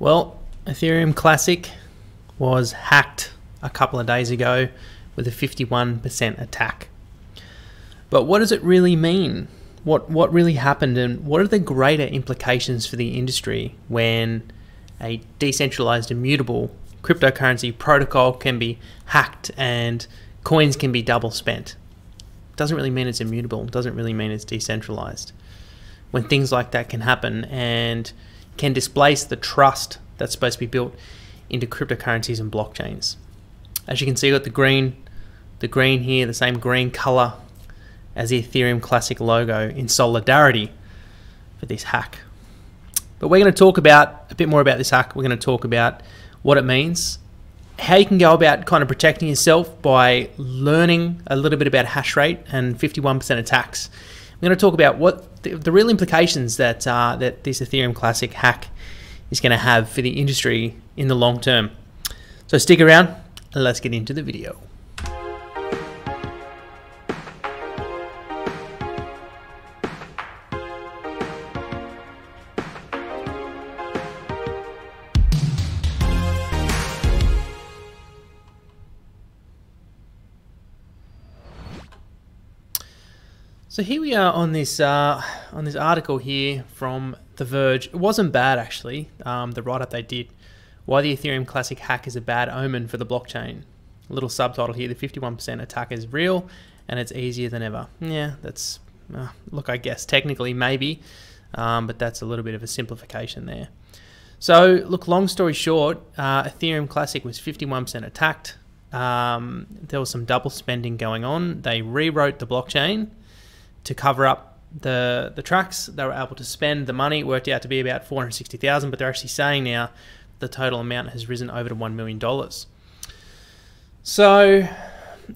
Well, Ethereum Classic was hacked a couple of days ago with a 51% attack. But what does it really mean? What really happened, and what are the greater implications for the industry when a decentralized immutable cryptocurrency protocol can be hacked and coins can be double spent? Doesn't really mean it's immutable, doesn't really mean it's decentralized. When things like that can happen and can displace the trust that's supposed to be built into cryptocurrencies and blockchains. As you can see, you've got the green here, the same green color as the Ethereum Classic logo in solidarity for this hack. But we're going to talk about a bit more about this hack. We're going to talk about what it means, how you can go about kind of protecting yourself by learning a little bit about hash rate and 51% attacks. We're going to talk about what the real implications that that this Ethereum Classic hack is going to have for the industry in the long term. So stick around and let's get into the video. So here we are on this article here from The Verge. It wasn't bad actually, the write-up they did. Why the Ethereum Classic hack is a bad omen for the blockchain. A little subtitle here, the 51% attack is real and it's easier than ever. Yeah, that's, look, I guess technically maybe, but that's a little bit of a simplification there. So look, long story short, Ethereum Classic was 51% attacked. There was some double spending going on. They rewrote the blockchain to cover up the tracks. They were able to spend the money. It worked out to be about 460,000, but they're actually saying now the total amount has risen over to $1 million. So,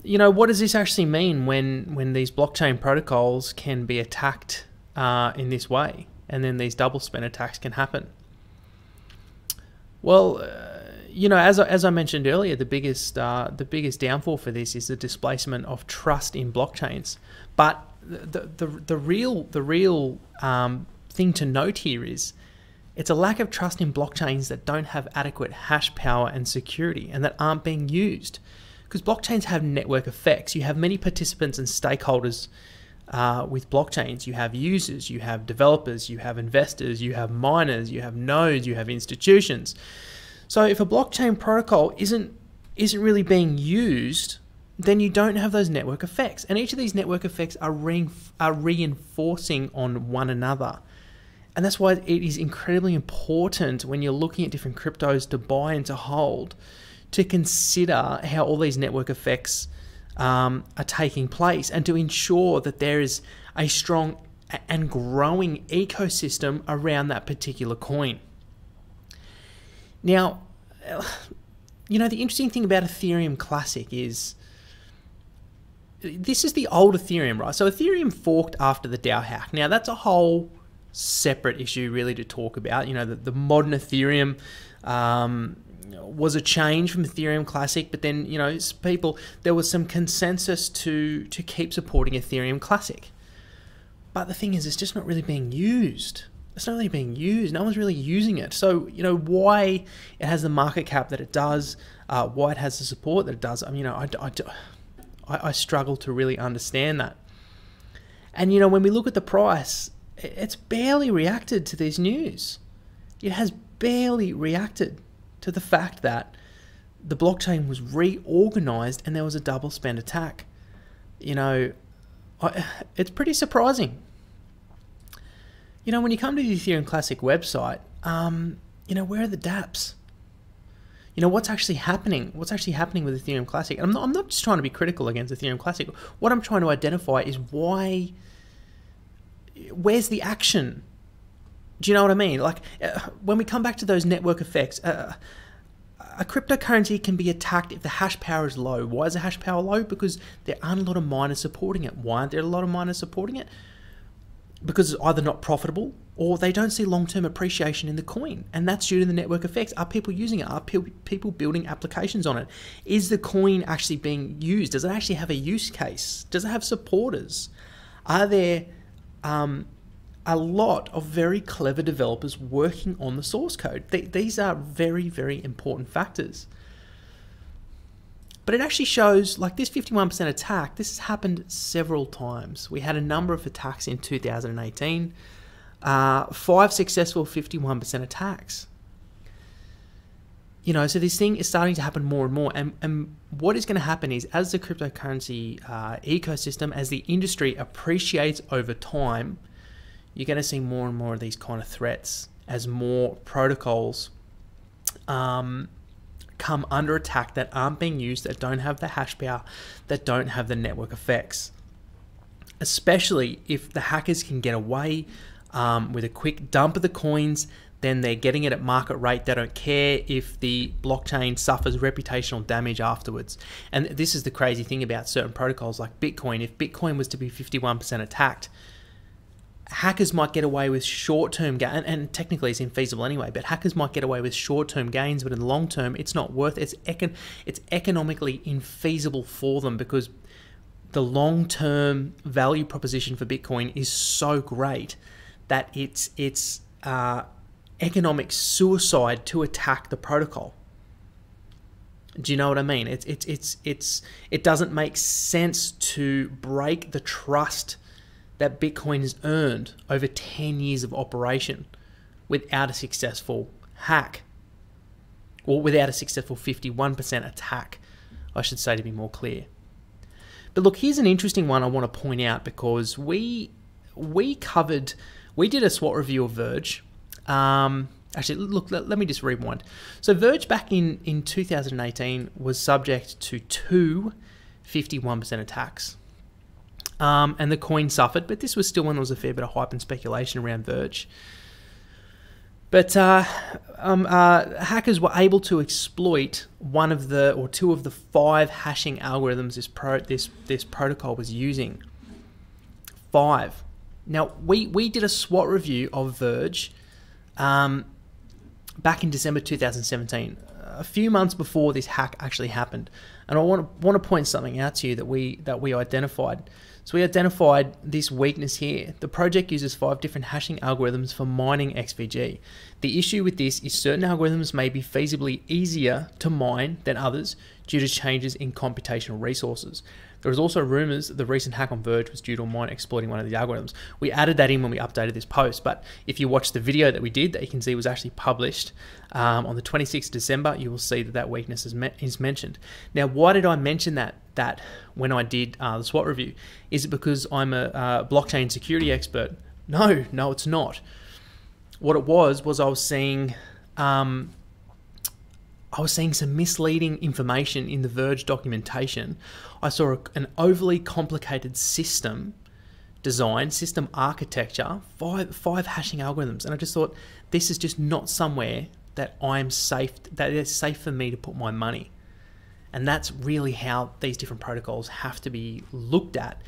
you know, what does this actually mean when these blockchain protocols can be attacked in this way, and then these double spend attacks can happen? Well, you know, as I mentioned earlier, the biggest downfall for this is the displacement of trust in blockchains. But the real thing to note here is it's a lack of trust in blockchains that don't have adequate hash power and security and that aren't being used. Because blockchains have network effects. You have many participants and stakeholders with blockchains. You have users, you have developers, you have investors, you have miners, you have nodes, you have institutions. So if a blockchain protocol isn't really being used, then you don't have those network effects. And each of these network effects are reinforcing on one another. And that's why it is incredibly important when you're looking at different cryptos to buy and to hold, to consider how all these network effects are taking place and to ensure that there is a strong and growing ecosystem around that particular coin. Now, you know, the interesting thing about Ethereum Classic is this is the old Ethereum, right? So Ethereum forked after the DAO hack. Now that's a whole separate issue really to talk about. You know, the modern Ethereum was a change from Ethereum Classic, but then, you know, there was some consensus to keep supporting Ethereum Classic. But the thing is, it's just not really being used. It's not really being used. No one's really using it. So, you know, why it has the market cap that it does, why it has the support that it does, I mean, you know, I struggle to really understand that. And, you know, when we look at the price, it's barely reacted to this news. It has barely reacted to the fact that the blockchain was reorganized and there was a double spend attack. You know, it's pretty surprising. You know, when you come to the Ethereum Classic website, you know, where are the dApps? You know, what's actually happening? What's actually happening with Ethereum Classic? And I'm not just trying to be critical against Ethereum Classic. What I'm trying to identify is where's the action? Do you know what I mean? Like, when we come back to those network effects, a cryptocurrency can be attacked if the hash power is low. Why is the hash power low? Because there aren't a lot of miners supporting it. Why aren't there a lot of miners supporting it? Because it's either not profitable or they don't see long-term appreciation in the coin. And that's due to the network effects. Are people using it? Are people building applications on it? Is the coin actually being used? Does it actually have a use case? Does it have supporters? Are there a lot of very clever developers working on the source code. These are very, very important factors. But it actually shows, like this 51% attack, this has happened several times. We had a number of attacks in 2018, 5 successful 51% attacks. You know, so this thing is starting to happen more and more. And what is going to happen is, as the cryptocurrency ecosystem, as the industry appreciates over time, you're going to see more and more of these kind of threats as more protocols come under attack that aren't being used, that don't have the hash power, that don't have the network effects. Especially if the hackers can get away with a quick dump of the coins, then they're getting it at market rate. They don't care if the blockchain suffers reputational damage afterwards. And this is the crazy thing about certain protocols like Bitcoin. If Bitcoin was to be 51% attacked, hackers might get away with short-term gain, and technically it's infeasible anyway, but hackers might get away with short-term gains, but in the long term, it's not worth it. It's economically infeasible for them, because the long-term value proposition for Bitcoin is so great that it's economic suicide to attack the protocol. Do you know what I mean? It doesn't make sense to break the trust that Bitcoin has earned over 10 years of operation without a successful hack, or without a successful 51% attack, I should say, to be more clear. But look, here's an interesting one I want to point out, because we did a SWOT review of Verge. Actually, look, let me just rewind. So Verge back in 2018 was subject to 2 51% attacks. And the coin suffered, but this was still when there was a fair bit of hype and speculation around Verge. But hackers were able to exploit one of the, or 2 of the 5 hashing algorithms this protocol was using. 5. Now, we did a SWOT review of Verge back in December 2017, a few months before this hack actually happened. And I want to point something out to you that we identified. So we identified this weakness here. The project uses 5 different hashing algorithms for mining XVG. The issue with this is certain algorithms may be feasibly easier to mine than others due to changes in computational resources. There is also rumors that the recent hack on Verge was due to a miner exploiting one of the algorithms. We added that in when we updated this post, but if you watch the video that we did, that you can see was actually published on the 26th of December, you will see that weakness is mentioned. Now, why did I mention that when I did the SWOT review? Is it because I'm a blockchain security expert? No, it's not. What it was I was seeing some misleading information in the Verge documentation. I saw an overly complicated system design, system architecture, five hashing algorithms, and I just thought, this is just not somewhere that I'm safe, that it's safe for me to put my money. And that's really how these different protocols have to be looked at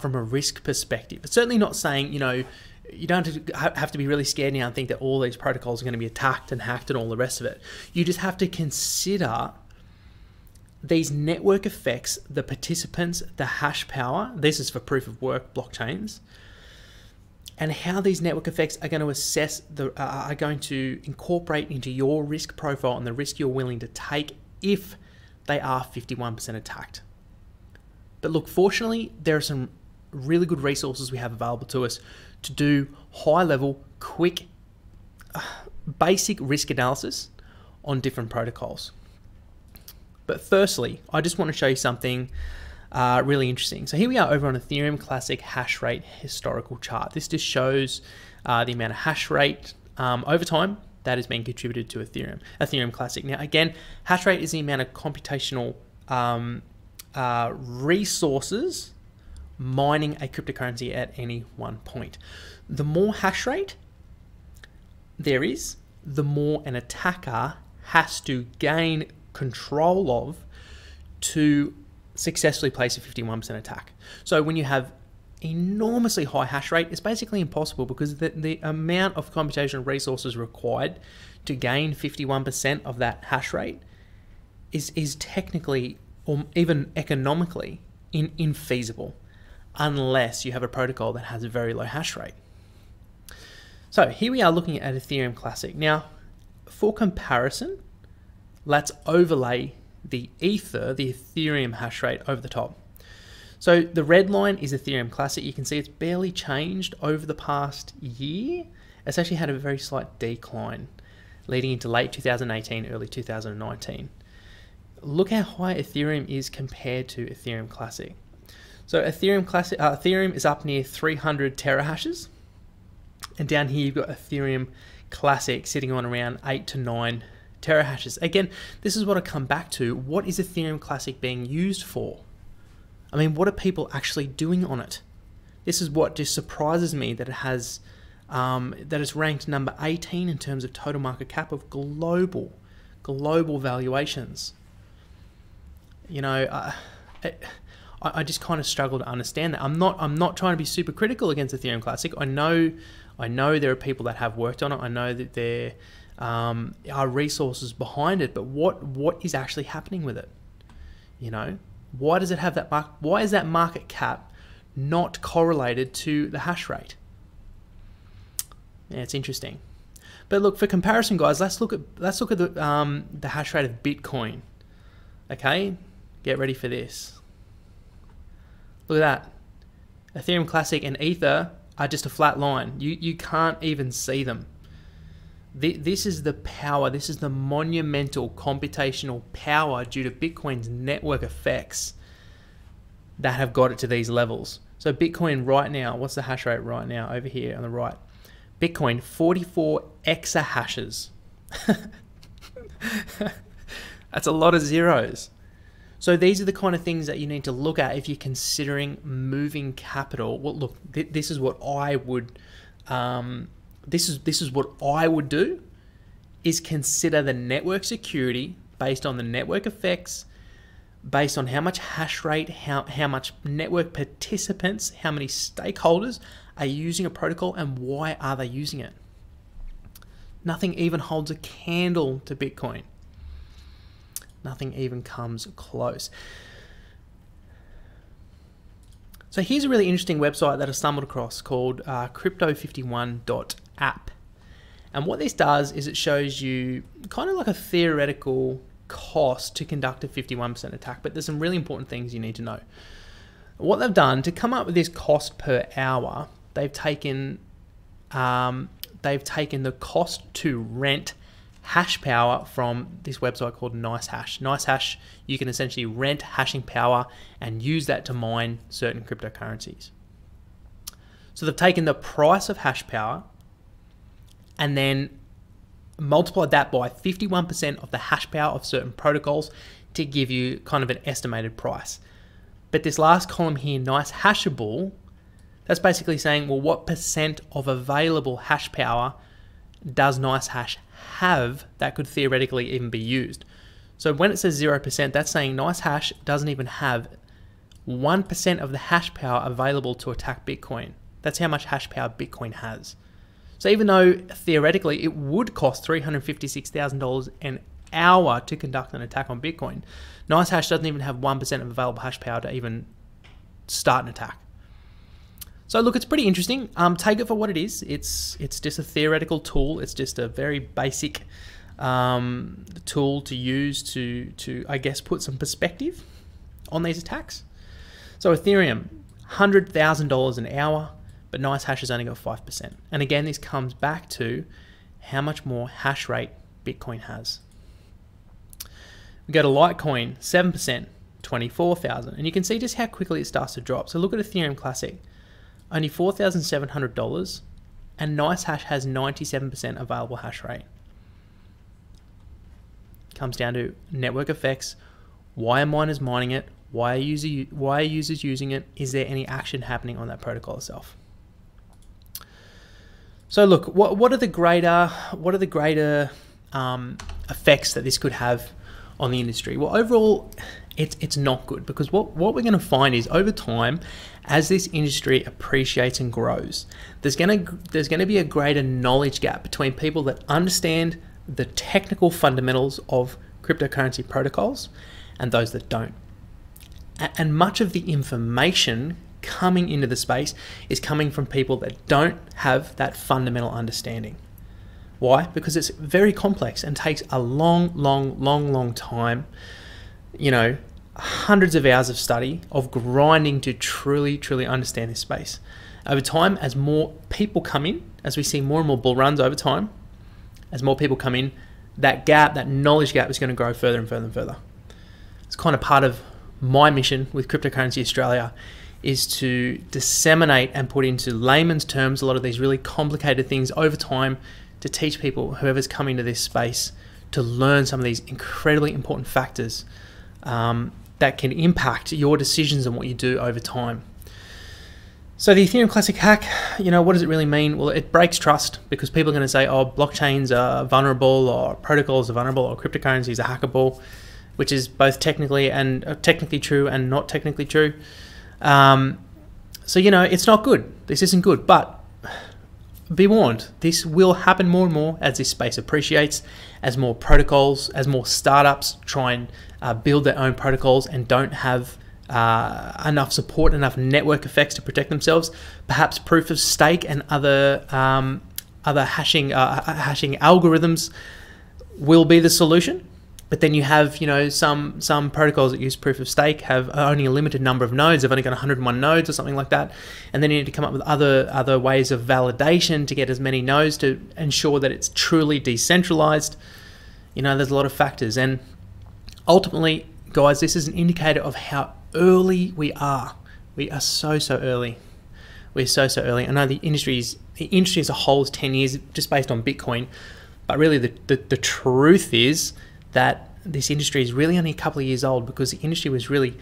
from a risk perspective. It's certainly not saying, you know, you don't have to be really scared now and think that all these protocols are going to be attacked and hacked and all the rest of it. You just have to consider these network effects, the participants, the hash power. This is for proof of work blockchains, and how these network effects are going to are going to incorporate into your risk profile and the risk you're willing to take if they are 51% attacked. But look, fortunately, there are some really good resources we have available to us to do high-level, quick, basic risk analysis on different protocols. But firstly, I just want to show you something really interesting. So here we are over on Ethereum Classic hash rate historical chart. This just shows the amount of hash rate over time that has been contributed to Ethereum Classic. Now, again, hash rate is the amount of computational resources mining a cryptocurrency at any one point. The more hash rate there is, the more an attacker has to gain control of to successfully place a 51% attack. So when you have enormously high hash rate, it's basically impossible, because the amount of computational resources required to gain 51% of that hash rate is technically, or even economically, infeasible, unless you have a protocol that has a very low hash rate. So here we are looking at Ethereum Classic. Now, for comparison, let's overlay the Ether, the Ethereum hash rate over the top. So the red line is Ethereum Classic. You can see it's barely changed over the past year. It's actually had a very slight decline leading into late 2018, early 2019. Look how high Ethereum is compared to Ethereum Classic. So Ethereum is up near 300 terahashes. And down here, you've got Ethereum Classic sitting on around 8 to 9 terahashes. Again, this is what I come back to. What is Ethereum Classic being used for? I mean, what are people actually doing on it? This is what just surprises me, that it has, that it's ranked number 18 in terms of total market cap of global valuations. You know, I just kind of struggle to understand that. I'm not trying to be super critical against Ethereum Classic. I know there are people that have worked on it. I know that there are resources behind it, but what is actually happening with it? You know, why does it have that why is that market cap not correlated to the hash rate? Yeah, it's interesting. But look, for comparison, guys, let's look at the hash rate of Bitcoin. Okay, get ready for this. Look at that. Ethereum Classic and Ether are just a flat line. You can't even see them. This is the power. This is the monumental computational power due to Bitcoin's network effects that have got it to these levels. So Bitcoin right now, what's the hash rate right now over here on the right? Bitcoin, 44 exahashes. That's a lot of zeros. So these are the kind of things that you need to look at if you're considering moving capital. Well, look, this is what I would, this is what I would do, is consider the network security based on the network effects, based on how much hash rate, how much network participants, how many stakeholders are using a protocol, and why are they using it. Nothing even holds a candle to Bitcoin. Nothing even comes close. So here's a really interesting website that I stumbled across called crypto51.app. And what this does is it shows you kind of like a theoretical cost to conduct a 51% attack, but there's some really important things you need to know. What they've done to come up with this cost per hour, they've taken the cost to rent hash power from this website called NiceHash. NiceHash, you can essentially rent hashing power and use that to mine certain cryptocurrencies. So they've taken the price of hash power and then multiplied that by 51% of the hash power of certain protocols to give you kind of an estimated price. But this last column here, NiceHashable, that's basically saying, well, what percent of available hash power does NiceHash have that could theoretically even be used? So when it says 0%, that's saying NiceHash doesn't even have 1% of the hash power available to attack Bitcoin. That's how much hash power Bitcoin has. So even though theoretically it would cost $356,000 an hour to conduct an attack on Bitcoin, NiceHash doesn't even have 1% of available hash power to even start an attack. So look, it's pretty interesting. Take it for what it is. It's just a theoretical tool. It's just a very basic tool to use to I guess put some perspective on these attacks. So Ethereum, $100,000 an hour, but NiceHash has only got 5%. And again, this comes back to how much more hash rate Bitcoin has. We go to Litecoin, 7%, 24,000, and you can see just how quickly it starts to drop. So look at Ethereum Classic. Only $4,700, and NiceHash has 97% available hash rate. Comes down to network effects. Why are miners mining it? Why are users using it? Is there any action happening on that protocol itself? So look, what are the greater effects that this could have on the industry? Well, overall, it's not good, because what we're going to find is over time, as this industry appreciates and grows, there's going to be a greater knowledge gap between people that understand the technical fundamentals of cryptocurrency protocols and those that don't. And much of the information coming into the space is coming from people that don't have that fundamental understanding. Why? Because it's very complex and takes a long time, you know, hundreds of hours of study, of grinding to truly understand this space. Over time, as more people come in, as we see more and more bull runs over time, as more people come in, that gap, that knowledge gap is going to grow further and further. It's kind of part of my mission with Cryptocurrency Australia, is to disseminate and put into layman's terms a lot of these really complicated things over time, to teach people, whoever's coming to this space, to learn some of these incredibly important factors that can impact your decisions and what you do over time. So the Ethereum Classic hack, you know, what does it really mean? Well, it breaks trust, because people are going to say, oh, blockchains are vulnerable, or protocols are vulnerable, or cryptocurrencies are hackable, which is both technically true and not technically true. So, you know, it's not good. This isn't good, but be warned, this will happen more and more as this space appreciates, as more protocols, as more startups try and build their own protocols and don't have enough support, enough network effects to protect themselves. Perhaps proof of stake and other hashing algorithms will be the solution. But then you have, you know, some protocols that use proof of stake have only a limited number of nodes. They've only got 101 nodes or something like that. And then you need to come up with other ways of validation to get as many nodes to ensure that it's truly decentralized. You know, there's a lot of factors. And ultimately, guys, this is an indicator of how early we are. We are so early. We're so early. I know the industry as a whole is 10 years just based on Bitcoin. But really the truth is that this industry is really only a couple of years old, because the industry was really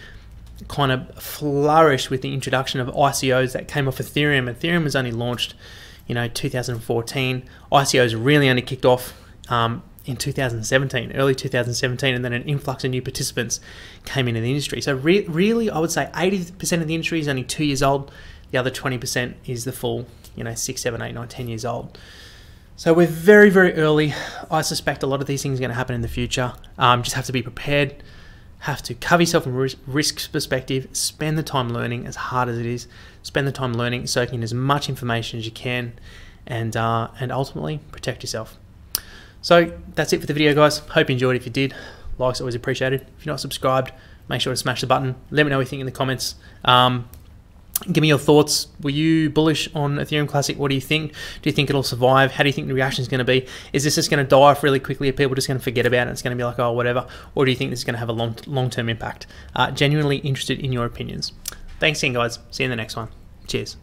kind of flourished with the introduction of ICOs that came off Ethereum. Ethereum was only launched, you know, 2014. ICOs really only kicked off in 2017, early 2017, and then an influx of new participants came into the industry. So really, I would say 80% of the industry is only 2 years old. The other 20% is the full, you know, 6, 7, 8, 9, 10 years old. So we're very early. I suspect a lot of these things are going to happen in the future. Just have to be prepared, have to cover yourself from a risk perspective, spend the time learning, as hard as it is, spend the time learning, soaking in as much information as you can, and ultimately protect yourself. So that's it for the video, guys. Hope you enjoyed. If you did, likes always appreciated. If you're not subscribed, make sure to smash the button. Let me know what you think in the comments. Give me your thoughts. Were you bullish on Ethereum Classic? What do you think? Do you think it'll survive? How do you think the reaction is going to be? Is this just going to die off really quickly? Are people just going to forget about it? It's going to be like, oh, whatever. Or do you think this is going to have a long-term impact? Genuinely interested in your opinions. Thanks again, guys. See you in the next one. Cheers.